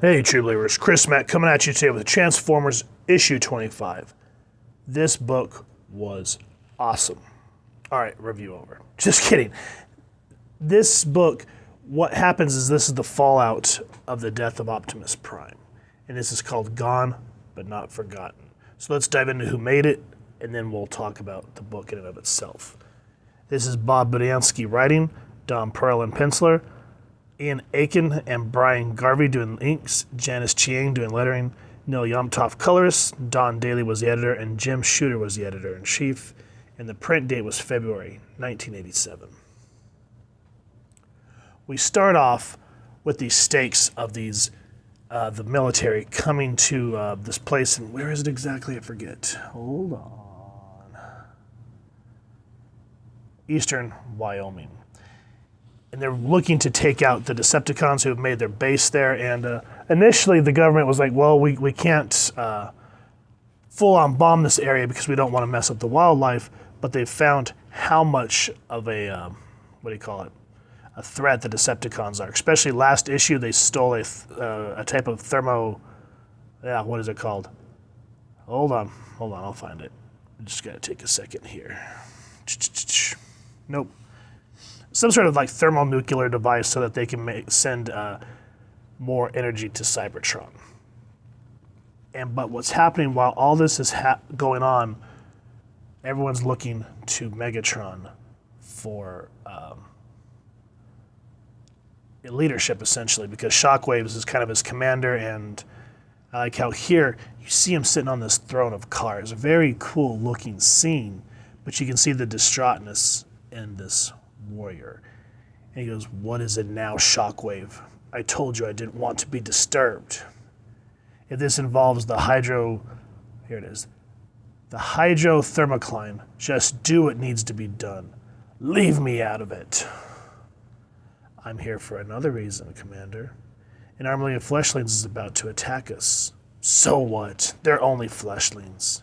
Hey, True Believers, Chris Mack coming at you today with Transformers issue 25. This book was awesome. All right, review over. Just kidding. This book, what happens is this is the fallout of the death of Optimus Prime. And this is called Gone, but Not Forgotten. So let's dive into who made it, and then we'll talk about the book in and of itself. This is Bob Budiansky writing, Don Perlin penciler, Ian Aiken and Brian Garvey doing inks, Janice Chiang doing lettering, Neil Yomtov colorist, Don Daly was the editor, and Jim Shooter was the editor-in-chief, and the print date was February 1987. We start off with these stakes of these the military coming to this place, and where is it exactly? I forget. Hold on. Eastern Wyoming. And they're looking to take out the Decepticons who have made their base there. And initially the government was like, well, we can't full-on bomb this area because we don't want to mess up the wildlife. But they've found how much of a, a threat the Decepticons are. Especially last issue, they stole a type of what is it called? Hold on, I'll find it. I just got to take a second here. Nope. Some sort of like thermonuclear device so that they can send more energy to Cybertron. But what's happening while all this is going on, everyone's looking to Megatron for leadership, essentially, because Shockwave is kind of his commander, and I like how here you see him sitting on this throne of cars. A very cool looking scene, but you can see the distraughtness in this warrior. And he goes, "What is it now, Shockwave? I told you I didn't want to be disturbed. If this involves the hydrothermocline, just do what needs to be done. Leave me out of it." "I'm here for another reason, Commander. An army of fleshlings is about to attack us." "So what? They're only fleshlings."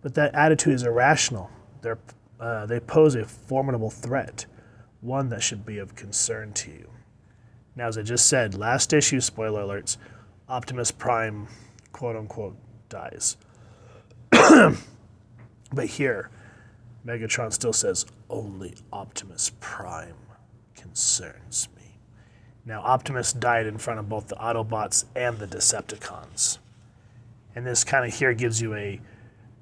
"But that attitude is irrational. They pose a formidable threat, one that should be of concern to you." Now, as I just said, last issue, spoiler alerts, Optimus Prime, quote-unquote, dies. But here, Megatron still says, "Only Optimus Prime concerns me." Now, Optimus died in front of both the Autobots and the Decepticons. And this kind of here gives you a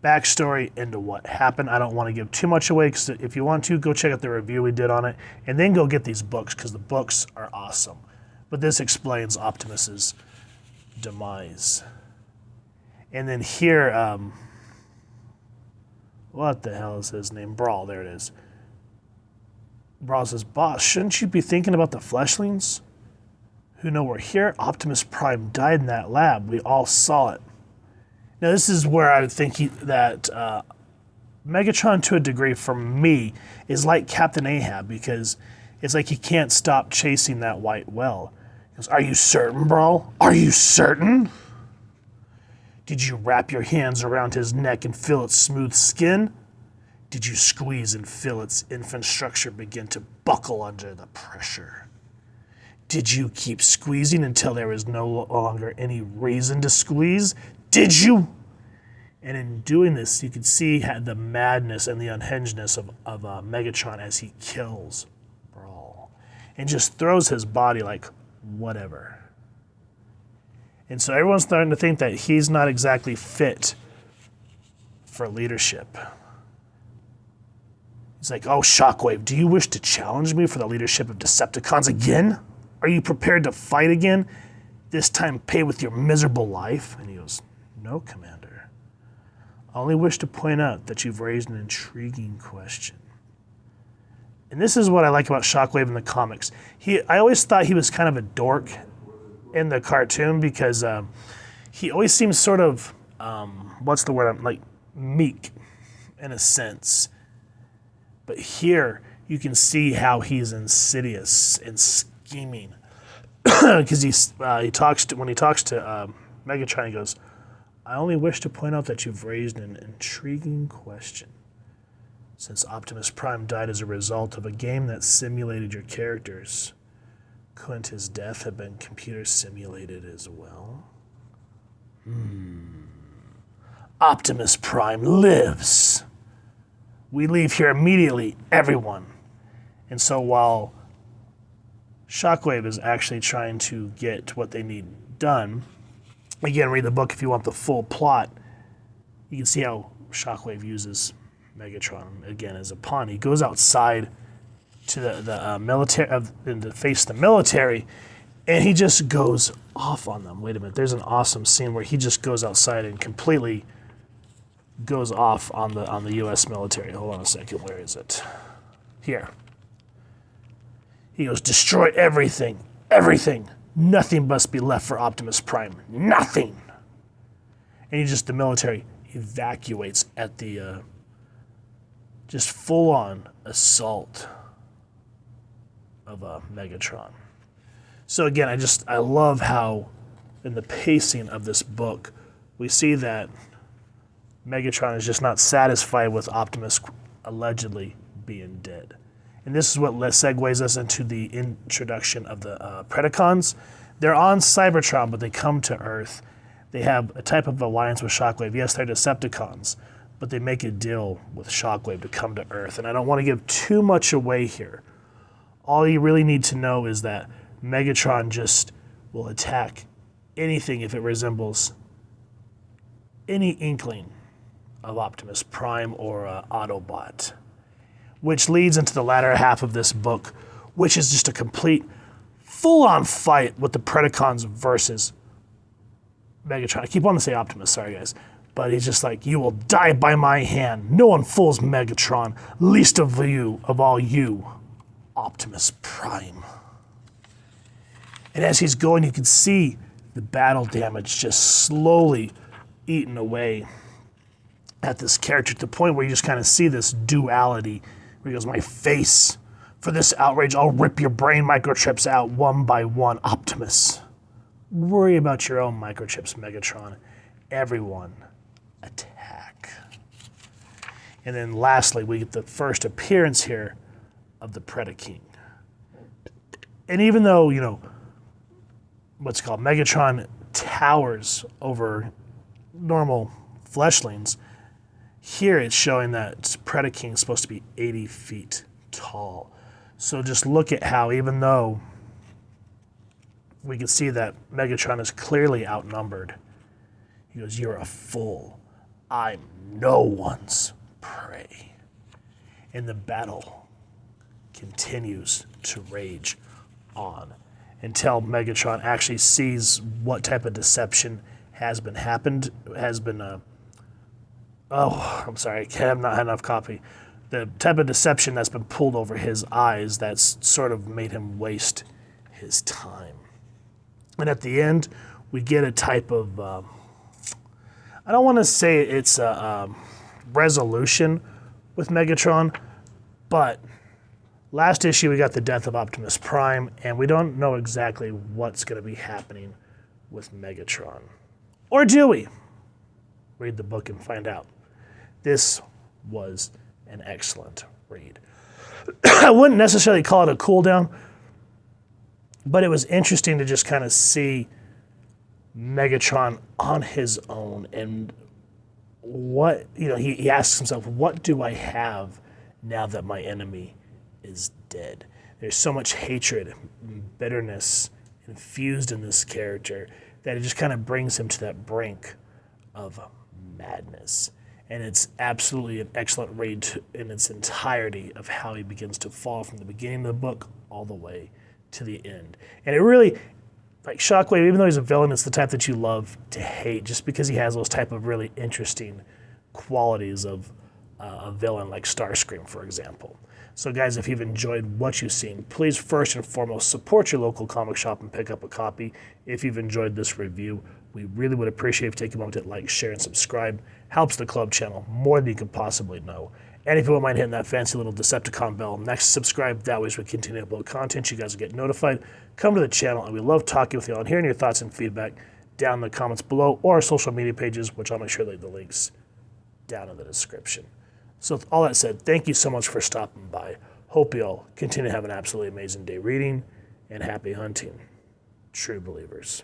backstory into what happened. I don't want to give too much away, because if you want to, go check out the review we did on it, and then go get these books, because the books are awesome. But this explains Optimus's demise. And then here, what the hell is his name? Brawl, there it is. Brawl says, "Boss, shouldn't you be thinking about the fleshlings who know we're here? Optimus Prime died in that lab. We all saw it." Now, this is where I think that Megatron, to a degree, for me, is like Captain Ahab, because it's like he can't stop chasing that white well. He goes, "Are you certain, Brawl? Are you certain? Did you wrap your hands around his neck and feel its smooth skin? Did you squeeze and feel its infrastructure begin to buckle under the pressure? Did you keep squeezing until there was no longer any reason to squeeze? Did you?" And in doing this, you can see the madness and the unhingedness of Megatron as he kills Brawl and just throws his body like whatever. And so everyone's starting to think that he's not exactly fit for leadership. He's like, "Oh, Shockwave, do you wish to challenge me for the leadership of Decepticons again? Are you prepared to fight again? This time pay with your miserable life?" And he goes, "No, Commander. I only wish to point out that you've raised an intriguing question." And this is what I like about Shockwave in the comics. I always thought he was kind of a dork in the cartoon, because he always seems sort of, meek in a sense. But here, you can see how he's insidious and scheming. Because when he talks to Megatron, he goes, "I only wish to point out that you've raised an intriguing question. Since Optimus Prime died as a result of a game that simulated your characters, Couldn't his death have been computer simulated as well? Optimus Prime lives. We leave here immediately, everyone. And so while Shockwave is actually trying to get what they need done, again, read the book if you want the full plot. You can see how Shockwave uses Megatron again as a pawn. He goes outside to the military, to face the military, and he just goes off on them. Wait a minute, there's an awesome scene where he just goes outside and completely goes off on the U.S. military. Hold on a second, where is it? Here. He goes, destroy everything, everything. Nothing must be left for Optimus Prime. Nothing. And the military evacuates at the just full-on assault of Megatron. So again, I love how in the pacing of this book, we see that Megatron is just not satisfied with Optimus allegedly being dead. And this is what segues us into the introduction of the Predacons. They're on Cybertron, but they come to Earth. They have a type of alliance with Shockwave. Yes, they're Decepticons, but they make a deal with Shockwave to come to Earth. And I don't want to give too much away here. All you really need to know is that Megatron just will attack anything if it resembles any inkling of Optimus Prime or Autobot. Which leads into the latter half of this book, which is just a complete full-on fight with the Predacons versus Megatron. I keep wanting to say Optimus, sorry guys. But he's just like, you will die by my hand. No one fools Megatron, least of all you, Optimus Prime. And as he's going, you can see the battle damage just slowly eating away at this character to the point where you just kind of see this duality where he goes, my face, for this outrage, I'll rip your brain microchips out one by one, Optimus. Worry about your own microchips, Megatron. Everyone, attack. And then lastly, we get the first appearance here of the Predaking. And even though, Megatron towers over normal fleshlings, here it's showing that Predaking is supposed to be 80 feet tall. So just look at how, even though we can see that Megatron is clearly outnumbered, he goes, you're a fool. I'm no one's prey. And the battle continues to rage on until Megatron actually sees what type of deception has been I'm sorry, I have not had enough coffee. The type of deception that's been pulled over his eyes that's sort of made him waste his time. And at the end, we get a type of, I don't want to say it's a resolution with Megatron, but last issue we got the death of Optimus Prime, and we don't know exactly what's going to be happening with Megatron. Or do we? Read the book and find out. This was an excellent read. I wouldn't necessarily call it a cool down, but it was interesting to just kind of see Megatron on his own and what, he asks himself, what do I have now that my enemy is dead? There's so much hatred and bitterness infused in this character that it just kind of brings him to that brink of madness. And it's absolutely an excellent read in its entirety of how he begins to fall from the beginning of the book all the way to the end. And it really, like Shockwave, even though he's a villain, it's the type that you love to hate just because he has those type of really interesting qualities of a villain like Starscream, for example. So guys, if you've enjoyed what you've seen, please first and foremost support your local comic shop and pick up a copy. If you've enjoyed this review, we really would appreciate if you take a moment to like, share, and subscribe. Helps the club channel more than you could possibly know. And if you wouldn't mind hitting that fancy little Decepticon bell next to subscribe, that way as we continue to upload content, you guys will get notified. Come to the channel, and we love talking with you all and hearing your thoughts and feedback down in the comments below or our social media pages, which I'll make sure to leave the links down in the description. So with all that said, thank you so much for stopping by. Hope you all continue to have an absolutely amazing day reading, and happy hunting, true believers.